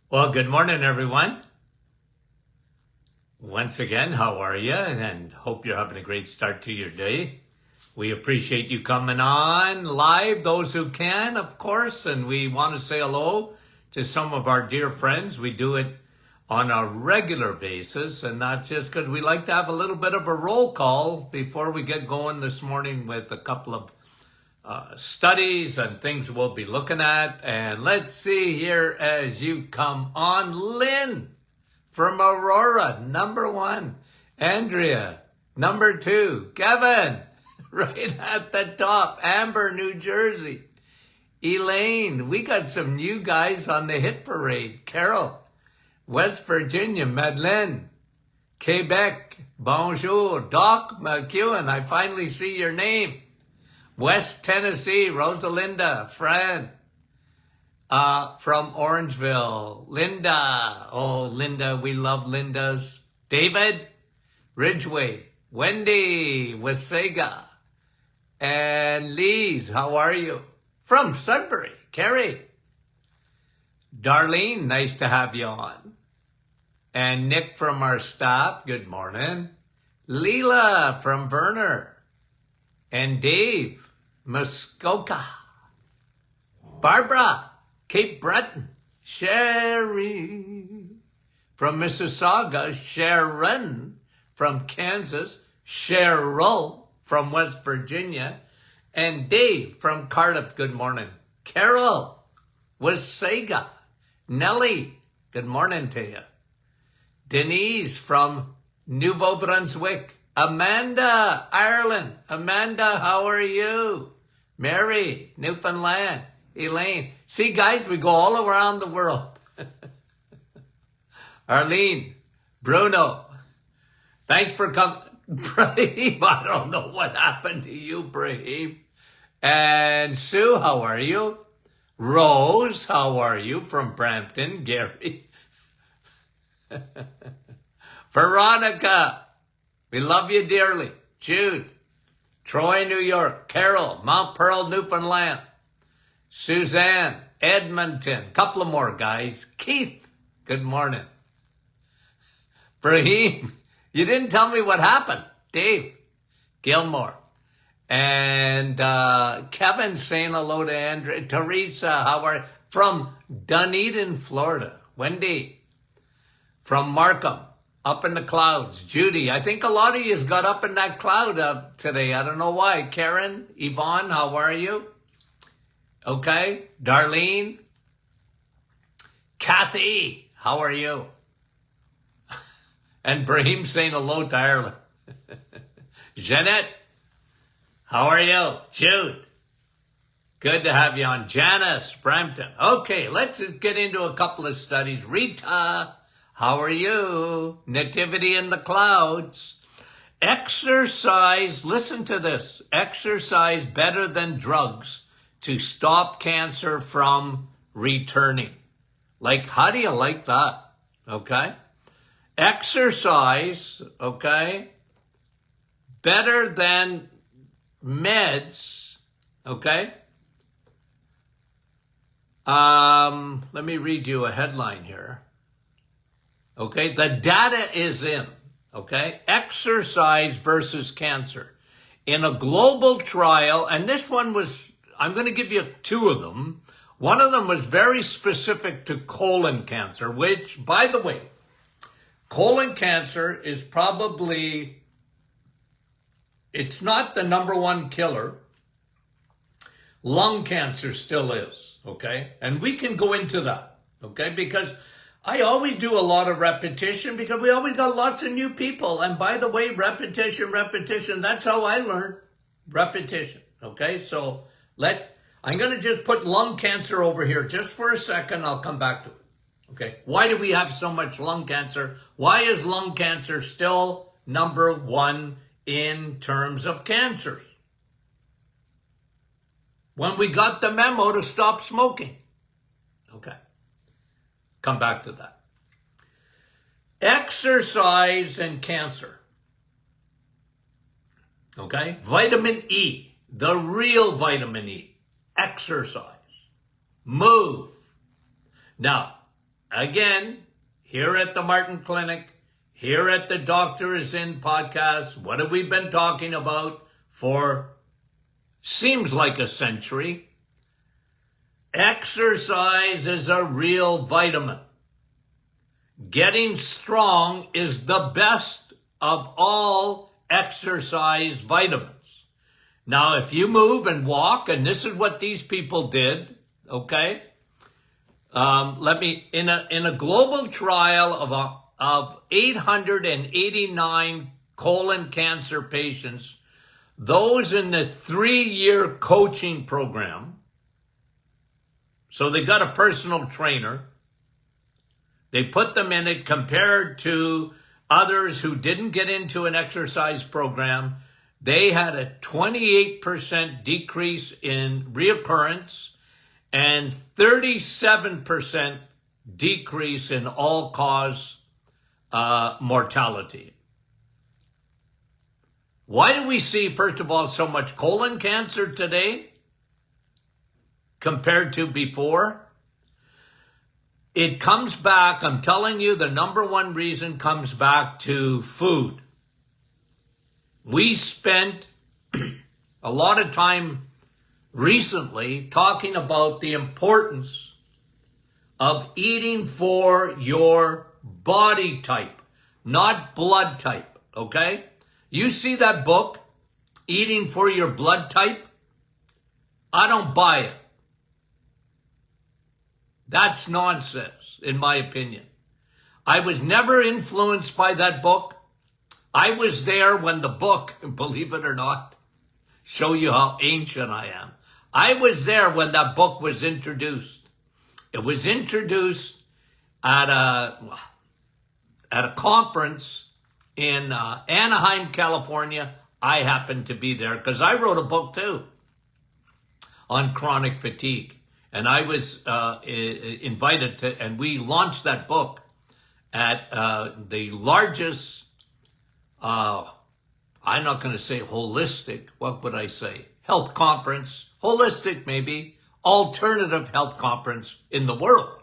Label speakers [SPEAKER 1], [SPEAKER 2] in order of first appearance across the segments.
[SPEAKER 1] Well, good morning, everyone. Once again, how are you? And hope you're having a great start to your day. We appreciate you coming on live, those who can, of course. And we want to say hello to some of our dear friends. We do it on a regular basis, and that's just because we like to have a little bit of a roll call before we get going this morning with a couple of studies and things we'll be looking at. And let's see here as you come on. Lynn from Aurora, number one. Andrea, number two. Kevin, right at the top. Amber, New Jersey. Elaine, we got some new guys on the hit parade. Carol, West Virginia. Madeleine, Quebec. Bonjour. Doc McEwen, I finally see your name. West Tennessee, Rosalinda, Fran, from Orangeville, Linda, oh, Linda, we love Linda's. David, Ridgeway, Wendy, Wasaga, and Lise, how are you? From Sudbury, Carrie. Darlene, nice to have you on. And Nick from our staff, good morning. Leela from Verner. And Dave, Muskoka. Barbara, Cape Breton. Sherry from Mississauga. Sharon from Kansas. Cheryl from West Virginia. And Dave from Cardiff, good morning. Carol, Wasaga. Nellie, good morning to you. Denise from Nouveau Brunswick. Amanda, Ireland. Amanda, how are you? Mary, Newfoundland. Elaine. See, guys, we go all around the world. Arlene, Bruno, thanks for coming. Brahim, I don't know what happened to you, Brahim. And Sue, how are you? Rose, how are you? From Brampton. Gary. Veronica, we love you dearly. Jude, Troy, New York. Carol, Mount Pearl, Newfoundland. Suzanne, Edmonton. Couple of more, guys. Keith, good morning. Brahim, you didn't tell me what happened. Dave, Gilmore. And Kevin saying hello to Andrea. Teresa, how are you? From Dunedin, Florida. Wendy, from Markham. Up in the clouds. Judy, I think a lot of you got up in that cloud today. I don't know why. Karen, Yvonne, how are you? Okay. Darlene. Kathy, how are you? And Brahim saying hello to Ireland. Jeanette, how are you? Jude, good to have you on. Janice, Brampton. Okay, let's just get into a couple of studies. Rita, how are you? Nativity in the clouds. Exercise, listen to this. Exercise better than drugs to stop cancer from returning. Like, how do you like that? Okay. Exercise, okay, better than meds, okay. Let me read you a headline here. Okay, the data is in, okay? Exercise versus cancer. In a global trial, and this one was, I'm going to give you two of them. One of them was very specific to colon cancer, which, by the way, colon cancer is probably, it's not the number one killer. Lung cancer still is, okay? And we can go into that, okay? Because I always do a lot of repetition because we always got lots of new people. And by the way, repetition, that's how I learn. Repetition, okay? So I'm going to just put lung cancer over here just for a second. I'll come back to it, okay? Why do we have so much lung cancer? Why is lung cancer still number one in terms of cancers? When we got the memo to stop smoking, okay? Come back to that. Exercise and cancer. Okay? Vitamin E, the real vitamin E. Exercise. Move. Now, again, here at the Martin Clinic, here at the Doctor Is In podcast, what have we been talking about for seems like a century? Exercise is a real vitamin. Getting strong is the best of all exercise vitamins. Now, if you move and walk, and this is what these people did, okay? In a global trial of 889 colon cancer patients, those in the 3-year coaching program, so they got a personal trainer, they put them in it compared to others who didn't get into an exercise program. They had a 28% decrease in reoccurrence and 37% decrease in all-cause mortality. Why do we see, first of all, so much colon cancer today compared to before? It comes back, I'm telling you, the number one reason comes back to food. We spent a lot of time recently talking about the importance of eating for your body type, not blood type, okay? You see that book, Eating for Your Blood Type? I don't buy it. That's nonsense, in my opinion. I was never influenced by that book. I was there when the book, believe it or not, show you how ancient I am. I was there when that book was introduced. It was introduced at a conference in Anaheim, California. I happened to be there because I wrote a book too on chronic fatigue. And I was invited to, and we launched that book at the largest, I'm not going to say holistic, what would I say? Health conference, holistic maybe, alternative health conference in the world.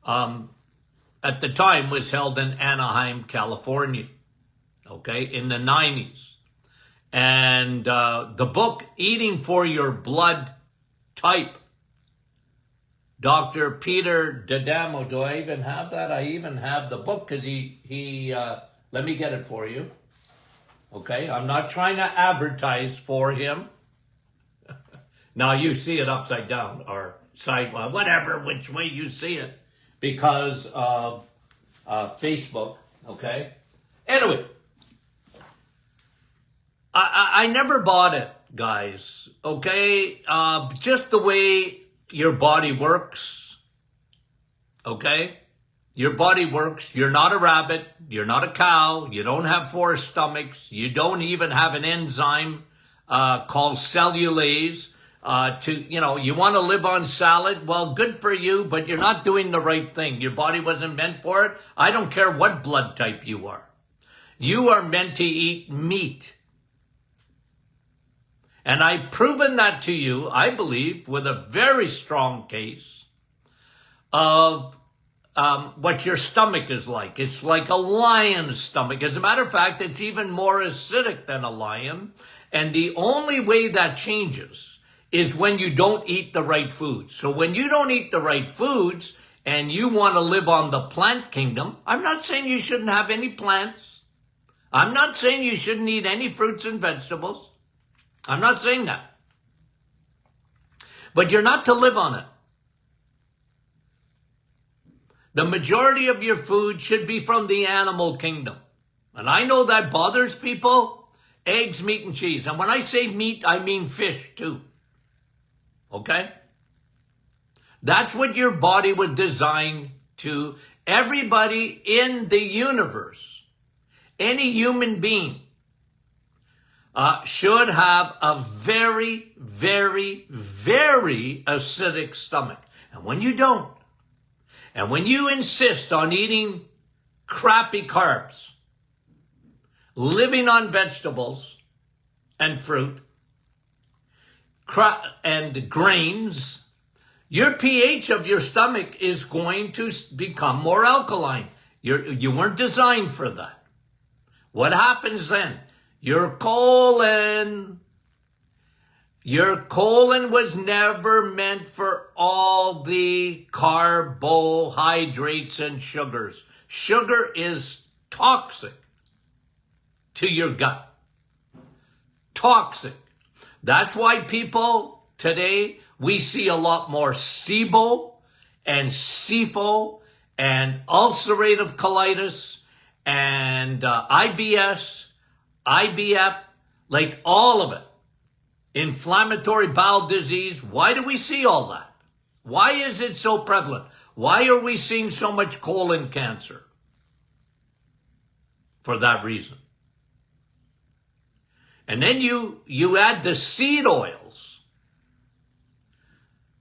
[SPEAKER 1] At the time was held in Anaheim, California, okay, in the 90s. And the book, Eating for Your Blood Type, Dr. Peter D'Adamo, do I even have that? I even have the book because he let me get it for you. Okay, I'm not trying to advertise for him. Now you see it upside down or sideways, whatever, which way you see it because of Facebook, okay? Anyway, I never bought it, guys, okay? Just the way your body works, okay? Your body works. You're not a rabbit. You're not a cow. You don't have 4 stomachs. You don't even have an enzyme called cellulase. You want to live on salad? Well, good for you, but you're not doing the right thing. Your body wasn't meant for it. I don't care what blood type you are. You are meant to eat meat. And I've proven that to you, I believe, with a very strong case of what your stomach is like. It's like a lion's stomach. As a matter of fact, it's even more acidic than a lion. And the only way that changes is when you don't eat the right foods. So when you don't eat the right foods and you want to live on the plant kingdom, I'm not saying you shouldn't have any plants. I'm not saying you shouldn't eat any fruits and vegetables. I'm not saying that. But you're not to live on it. The majority of your food should be from the animal kingdom. And I know that bothers people. Eggs, meat, and cheese. And when I say meat, I mean fish too. Okay? That's what your body was designed to. Everybody in the universe, any human being, should have a very, very, very acidic stomach. And when you don't, and when you insist on eating crappy carbs, living on vegetables and fruit, and grains, your pH of your stomach is going to become more alkaline. You weren't designed for that. What happens then? Your colon was never meant for all the carbohydrates and sugars. Sugar is toxic to your gut. Toxic. That's why people today, we see a lot more SIBO and SIFO and ulcerative colitis and IBS, IBF, like all of it. Inflammatory bowel disease. Why do we see all that? Why is it so prevalent? Why are we seeing so much colon cancer? For that reason. And then you add the seed oils,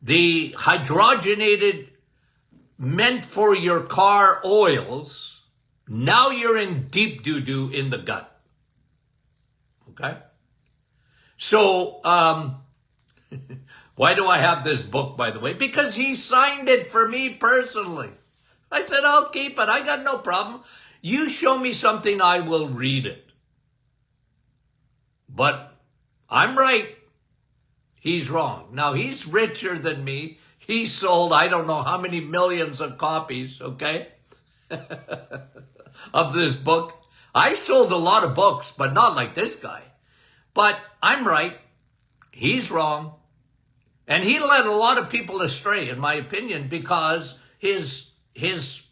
[SPEAKER 1] the hydrogenated, meant for your car oils. Now you're in deep doo-doo in the gut. Okay? So, why do I have this book, by the way? Because he signed it for me personally. I said, I'll keep it. I got no problem. You show me something, I will read it. But I'm right. He's wrong. Now, he's richer than me. He sold, I don't know how many millions of copies, okay, of this book. I sold a lot of books, but not like this guy. But I'm right. He's wrong. And he led a lot of people astray, in my opinion, because his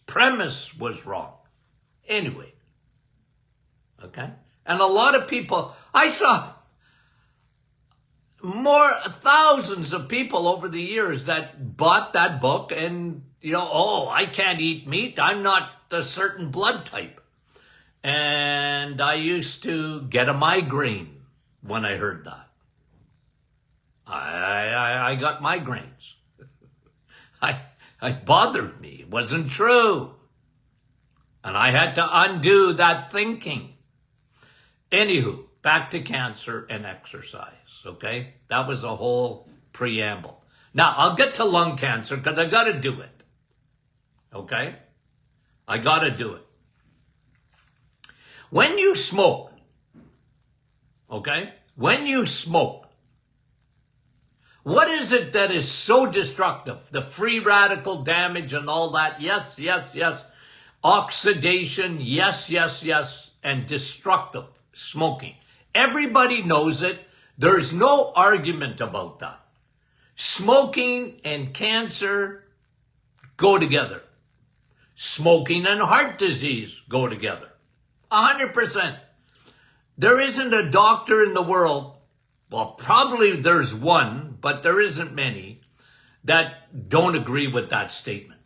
[SPEAKER 1] premise was wrong. Anyway. Okay? And a lot of people, I saw thousands of people over the years that bought that book and, oh, I can't eat meat. I'm not a certain blood type. And I used to get a migraine when I heard that. I got migraines. It bothered me. It wasn't true. And I had to undo that thinking. Anywho, back to cancer and exercise, okay? That was a whole preamble. Now, I'll get to lung cancer because I got to do it, okay? I got to do it. When you smoke, okay? When you smoke, what is it that is so destructive? The free radical damage and all that, yes, yes, yes. Oxidation, yes, yes, yes, and destructive. Smoking. Everybody knows it. There's no argument about that. Smoking and cancer go together. Smoking and heart disease go together. 100%. There isn't a doctor in the world, well, probably there's one, but there isn't many, that don't agree with that statement.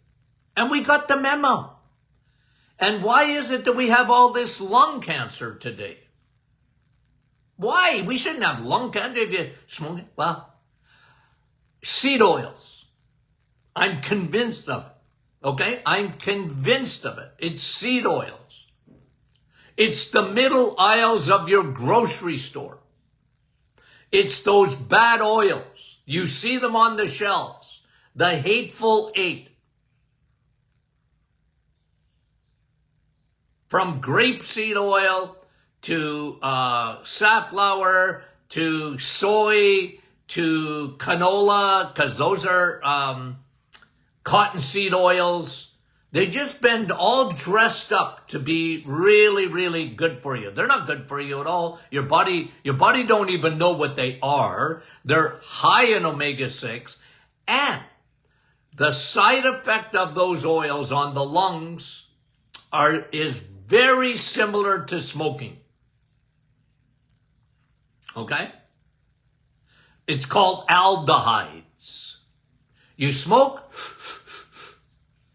[SPEAKER 1] And we got the memo. And why is it that we have all this lung cancer today? Why? We shouldn't have lung cancer if you smoke it. Well, seed oils. I'm convinced of it. Okay? I'm convinced of it. It's seed oils. It's the middle aisles of your grocery store. It's those bad oils. You see them on the shelves. The hateful eight. From grapeseed oil to safflower, to soy, to canola, because those are cottonseed oils. They've just been all dressed up to be really, really good for you. They're not good for you at all. Your body don't even know what they are. They're high in omega-6. And the side effect of those oils on the lungs is very similar to smoking. Okay? It's called aldehydes. You smoke,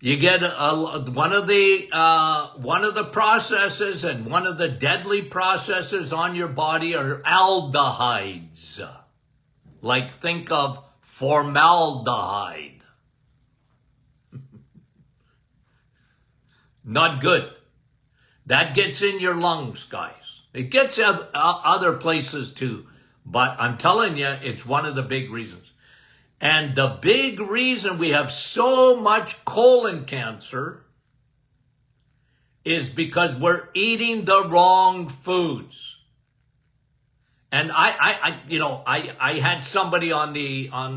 [SPEAKER 1] you get one of the processes, and one of the deadly processes on your body are aldehydes. Like, think of formaldehyde. Not good. That gets in your lungs, guys. It gets other places too, but I'm telling you, it's one of the big reasons. And the big reason we have so much colon cancer is because we're eating the wrong foods. And I had somebody on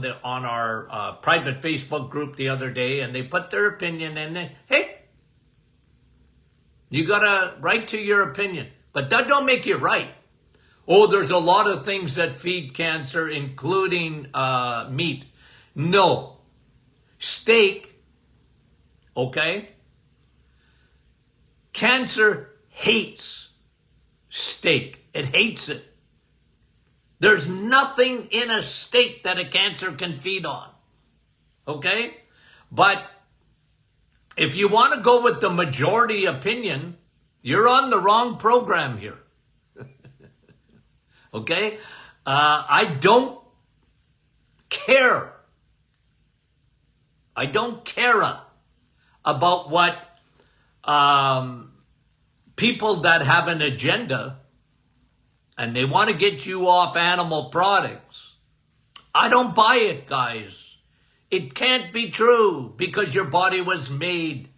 [SPEAKER 1] our private Facebook group the other day, and they put their opinion in there. Hey, you got a right to your opinion, but that don't make you right. Oh, there's a lot of things that feed cancer, including meat. No. Steak, okay? Cancer hates steak. It hates it. There's nothing in a steak that a cancer can feed on. Okay? But if you want to go with the majority opinion, you're on the wrong program here. Okay? I don't care. I don't care about what people that have an agenda and they want to get you off animal products. I don't buy it, guys. It can't be true because your body was made.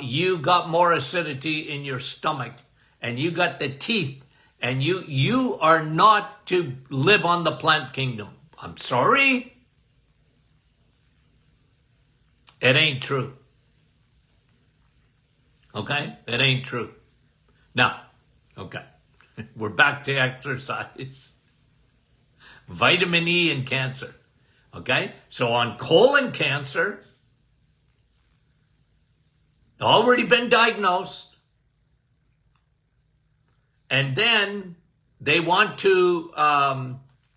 [SPEAKER 1] You got more acidity in your stomach and you got the teeth, and you are not to live on the plant kingdom. I'm sorry. It ain't true. Okay? It ain't true. Now, okay. We're back to exercise. Vitamin E and cancer. Okay? So on colon cancer, already been diagnosed. And then they want to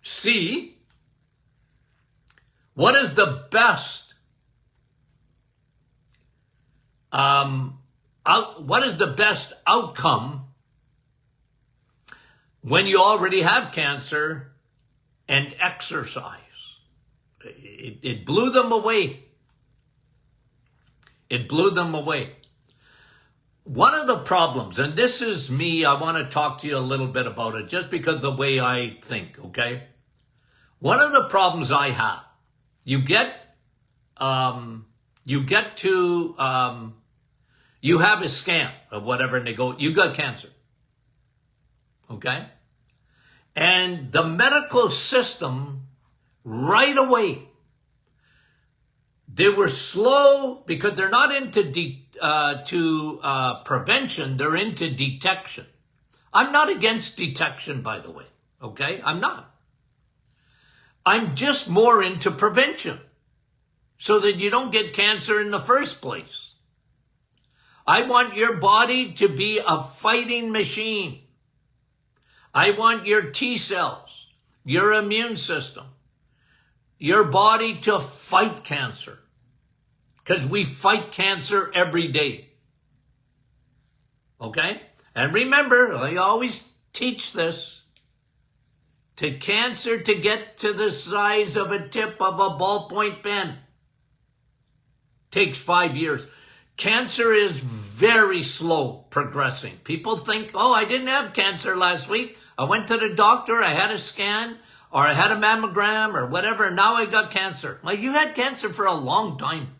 [SPEAKER 1] see what is the best outcome when you already have cancer and exercise. It blew them away. It blew them away. One of the problems, and this is me, I want to talk to you a little bit about it, just because of the way I think, okay? One of the problems I have, you have a scan of whatever, and they go, you got cancer. Okay? And the medical system, right away, they were slow because they're not into prevention, they're into detection. I'm not against detection, by the way. Okay? I'm not. I'm just more into prevention so that you don't get cancer in the first place. I want your body to be a fighting machine. I want your T cells, your immune system, your body to fight cancer. Because we fight cancer every day. Okay? And remember, I always teach this. To cancer to get to the size of a tip of a ballpoint pen takes 5 years. Cancer is very slow progressing. People think, oh, I didn't have cancer last week. I went to the doctor, I had a scan, or I had a mammogram, or whatever, and now I got cancer. Like, you had cancer for a long time.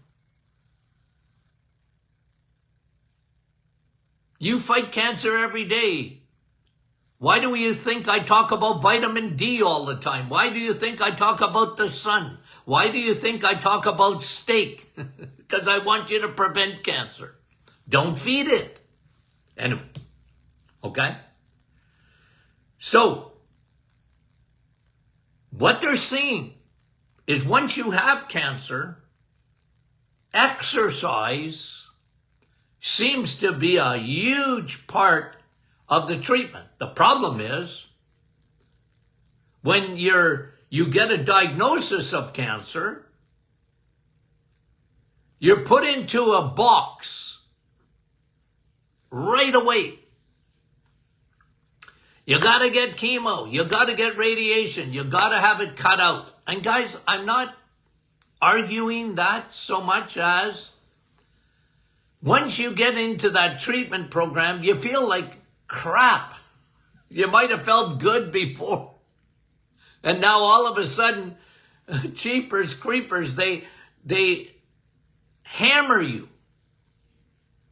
[SPEAKER 1] You fight cancer every day. Why do you think I talk about vitamin D all the time? Why do you think I talk about the sun? Why do you think I talk about steak? Because I want you to prevent cancer. Don't feed it. Anyway, okay? So, what they're seeing is once you have cancer, exercise seems to be a huge part of the treatment. The problem is, when you get a diagnosis of cancer, you're put into a box right away. You got to get chemo. You got to get radiation. You got to have it cut out. And guys, I'm not arguing that so much as once you get into that treatment program, you feel like crap. You might have felt good before. And now all of a sudden, Jeepers creepers, they hammer you.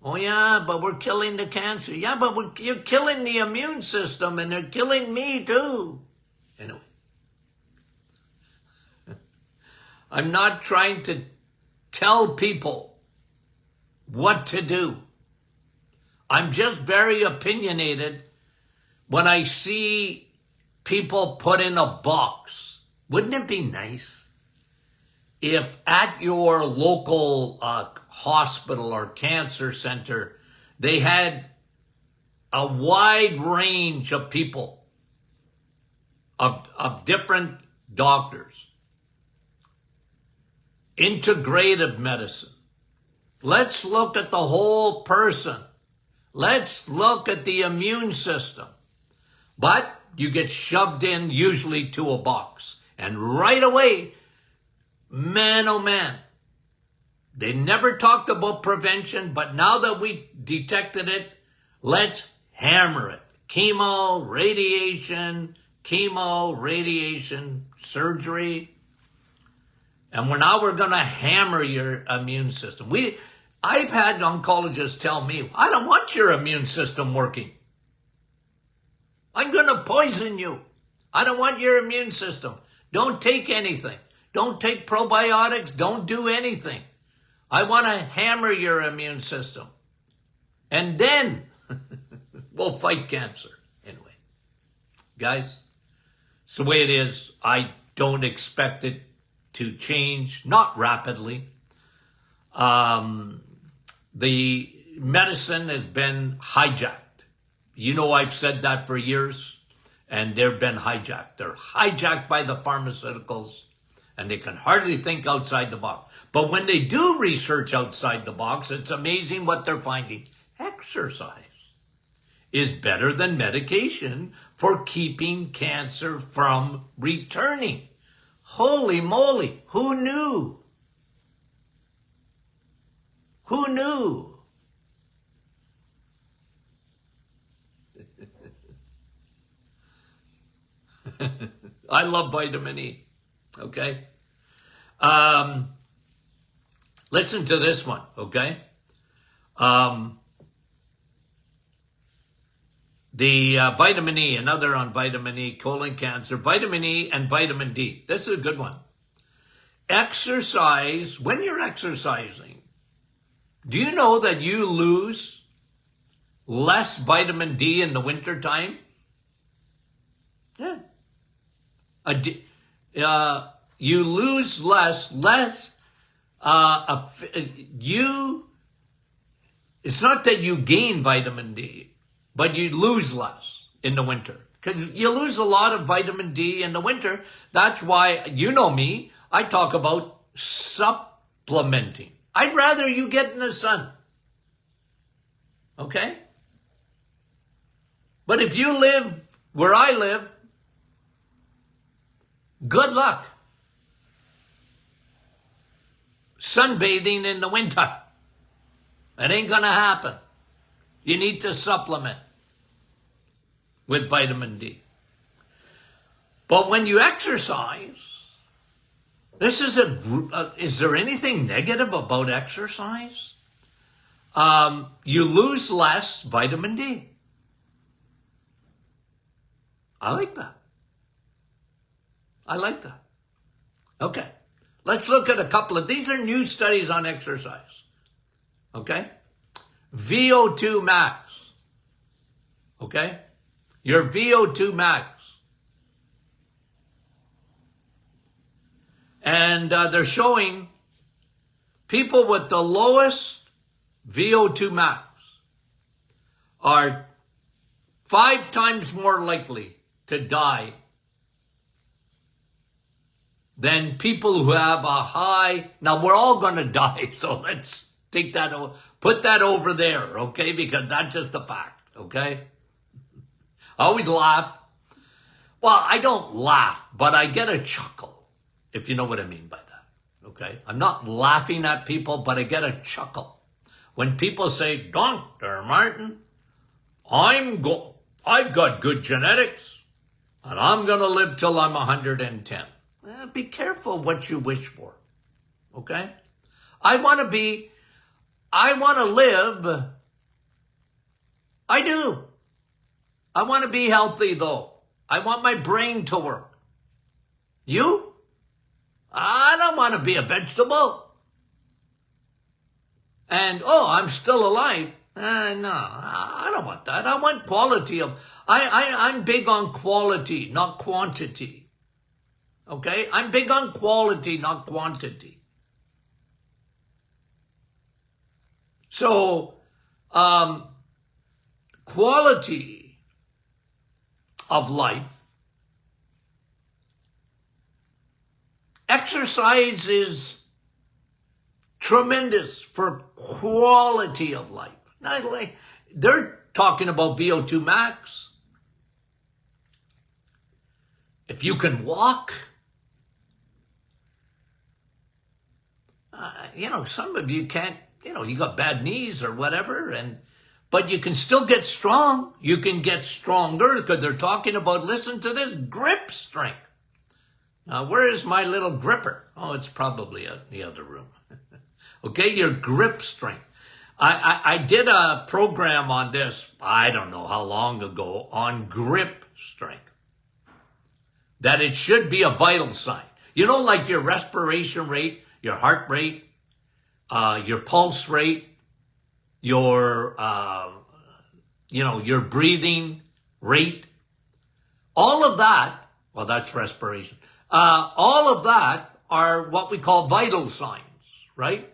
[SPEAKER 1] Oh yeah, but we're killing the cancer. Yeah, but you're killing the immune system, and they're killing me too. Anyway, I'm not trying to tell people what to do. I'm just very opinionated when I see people put in a box. Wouldn't it be nice if at your local hospital or cancer center, they had a wide range of people, of different doctors, integrative medicine. Let's look at the whole person. Let's look at the immune system. But you get shoved in usually to a box. And right away, man, oh man, they never talked about prevention, but now that we detected it, let's hammer it. Chemo, radiation, surgery. And now we're going to hammer your immune system. I've had oncologists tell me, I don't want your immune system working. I'm going to poison you. I don't want your immune system. Don't take anything. Don't take probiotics. Don't do anything. I want to hammer your immune system. And then we'll fight cancer. Anyway, guys, it's the way it is. I don't expect it to change, not rapidly. The medicine has been hijacked. You know, I've said that for years, and they've been hijacked. They're hijacked by the pharmaceuticals, and they can hardly think outside the box. But when they do research outside the box, it's amazing what they're finding. Exercise is better than medication for keeping cancer from returning. Holy moly, who knew? Who knew? I love vitamin E. Okay? Listen to this one, okay? The vitamin E, another on vitamin E, colon cancer, vitamin E and vitamin D. This is a good one. Exercise, when you're exercising, do you know that you lose less vitamin D in the wintertime? Yeah. You lose less, it's not that you gain vitamin D, but you lose less in the winter. Because you lose a lot of vitamin D in the winter. That's why, you know me, I talk about supplementing. I'd rather you get in the sun. Okay? But if you live where I live, good luck sunbathing in the winter. It ain't gonna happen. You need to supplement with vitamin D. But when you exercise, is there anything negative about exercise? You lose less vitamin D. I like that. Okay. Let's look at a couple of, these are new studies on exercise. Okay? VO2 max. Okay? Your VO2 max. And they're showing people with the lowest VO2 max are 5 times more likely to die than people who have a high. Now, we're all going to die, so let's take that, put that over there, okay? Because that's just a fact, okay? I always laugh. Well, I don't laugh, but I get a chuckle, if you know what I mean by that, okay? I'm not laughing at people, but I get a chuckle. When people say, Dr. Martin, I've got good genetics, and I'm going to live till I'm 110. Be careful what you wish for. Okay? I want to live. I do. I want to be healthy though. I want my brain to work. You? I don't want to be a vegetable. And, I'm still alive. No, I don't want that. I want quality of, I'm big on quality, not quantity. Okay? I'm big on quality, not quantity. So, quality of life. Exercise is tremendous for quality of life. They're talking about VO2 max. If you can walk, some of you can't, you got bad knees or whatever, but you can still get strong. You can get stronger because they're talking about, listen to this, grip strength. Now, where is my little gripper? Oh, it's probably in the other room. Okay, your grip strength. I did a program on this, I don't know how long ago, on grip strength. That it should be a vital sign. Like your respiration rate, your heart rate, your pulse rate, your breathing rate. All of that, well, that's respiration. All of that are what we call vital signs, right?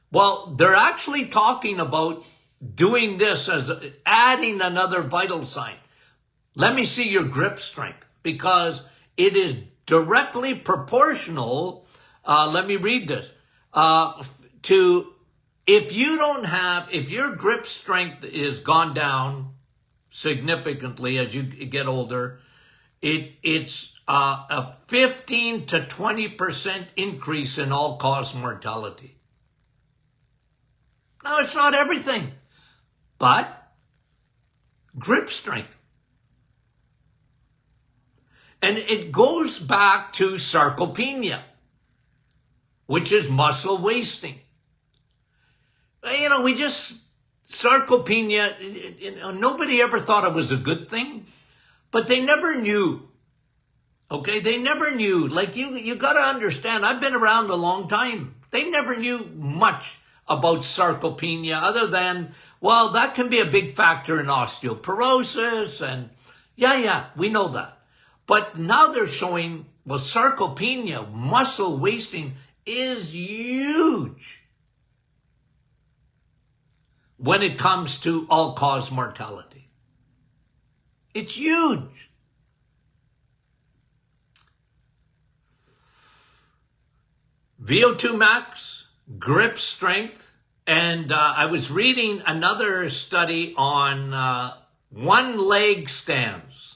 [SPEAKER 1] Well, they're actually talking about doing this as adding another vital sign. Let me see your grip strength, because it is directly proportional. Let me read this. To if your grip strength is gone down significantly as you get older, it's a 15 to 20% increase in all-cause mortality. Now, it's not everything, but grip strength. And it goes back to sarcopenia, which is muscle wasting. Sarcopenia, nobody ever thought it was a good thing, but they never knew. Okay, they never knew. Like you got to understand, I've been around a long time. They never knew much about sarcopenia other than, well, that can be a big factor in osteoporosis. And we know that. But now they're showing, well, sarcopenia, muscle wasting, is huge when it comes to all-cause mortality. It's huge. VO2 max, grip strength, and I was reading another study on one-leg stands.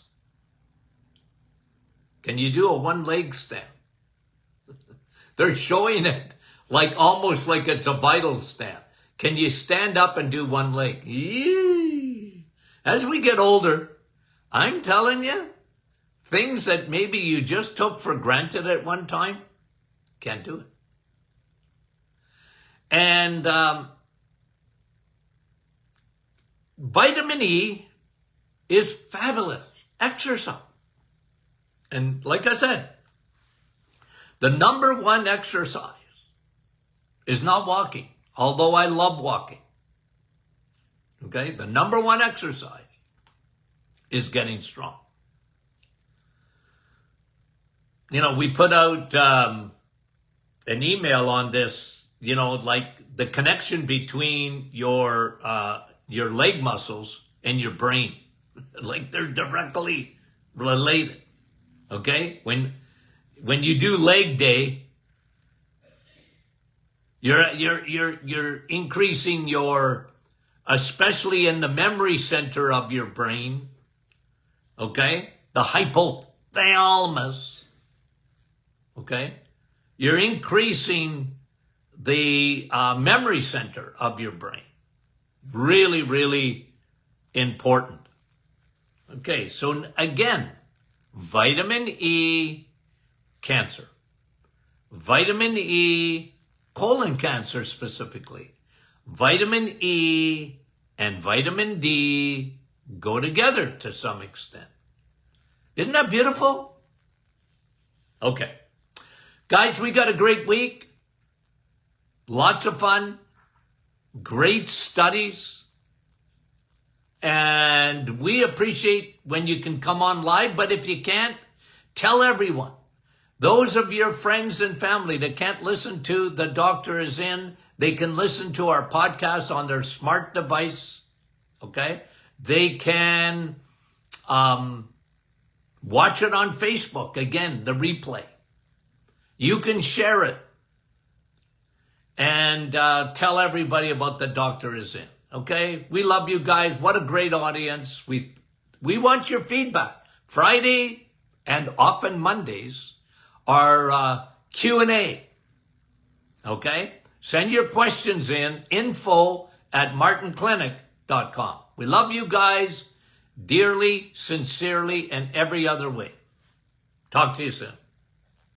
[SPEAKER 1] Can you do a one-leg stand? They're showing it almost like it's a vital stand. Can you stand up and do one leg? Yee. As we get older, I'm telling you, things that maybe you just took for granted at one time, can't do it. And vitamin E is fabulous. Exercise. And like I said, the number one exercise is not walking, although I love walking. Okay? The number one exercise is getting strong. We put out an email on this, the connection between your leg muscles and your brain. They're directly related. Okay? When you do leg day, you're increasing especially in the memory center of your brain, okay? The hypothalamus, okay? You're increasing the memory center of your brain. Really, really important. Okay, so again, vitamin E, cancer. vitamin E, colon cancer specifically. Vitamin E and vitamin D go together to some extent. Isn't that beautiful? Okay. Guys, we got a great week. Lots of fun. Great studies. And we appreciate when you can come on live, but if you can't, tell everyone. Those of your friends and family that can't listen to The Doctor Is In, they can listen to our podcast on their smart device, okay? They can watch it on Facebook, again, the replay. You can share it and tell everybody about The Doctor Is In, okay? We love you guys. What a great audience. We want your feedback. Friday and often Mondays are Q&A, okay? Send your questions in, info@martinclinic.com. We love you guys dearly, sincerely, and every other way. Talk to you soon.